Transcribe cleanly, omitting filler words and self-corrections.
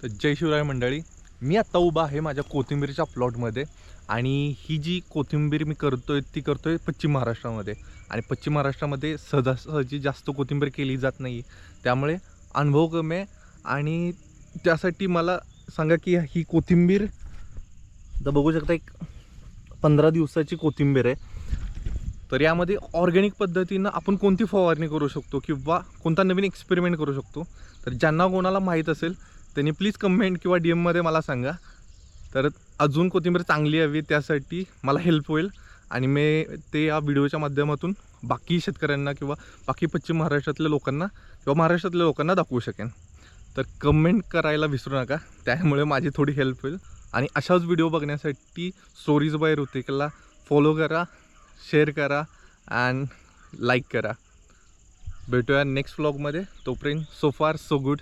तर जय शिवराय मंडळी, मी आत्ता उभा आहे माझ्या कोथिंबीरच्या प्लॉटमध्ये. आणि ही जी कोथिंबीर मी ती करतोय पश्चिम महाराष्ट्रामध्ये. आणि पश्चिम महाराष्ट्रामध्ये सहजासहजी जास्त कोथिंबीर केली जात नाही, त्यामुळे अनुभव कमी आहे. आणि त्यासाठी मला सांगा की ही कोथिंबीर तर बघू शकता, एक 15 दिवसाची कोथिंबीर आहे. तर यामध्ये ऑर्गॅनिक पद्धतीनं आपण कोणती फवारणी करू शकतो किंवा कोणता नवीन एक्सपेरिमेंट करू शकतो, तर ज्यांना कोणाला माहीत असेल त्यांनी प्लीज कमेंट किंवा डी एममध्ये मला सांगा. तर अजून कोथिंबीर चांगली हवी, त्यासाठी मला हेल्प होईल आणि मी ते या व्हिडिओच्या माध्यमातून बाकी शेतकऱ्यांना किंवा बाकी पश्चिम महाराष्ट्रातल्या लोकांना किंवा महाराष्ट्रातल्या लोकांना दाखवू शकेन. तर कमेंट करायला विसरू नका, त्यामुळे माझी थोडी हेल्प होईल. आणि अशाच व्हिडिओ बघण्यासाठी स्टोरीज बाय ऋतिकला फॉलो करा, शेअर करा अँड लाईक करा. भेटूया नेक्स्ट व्लॉगमध्ये. तोपर्यंत सो फार सो गुड.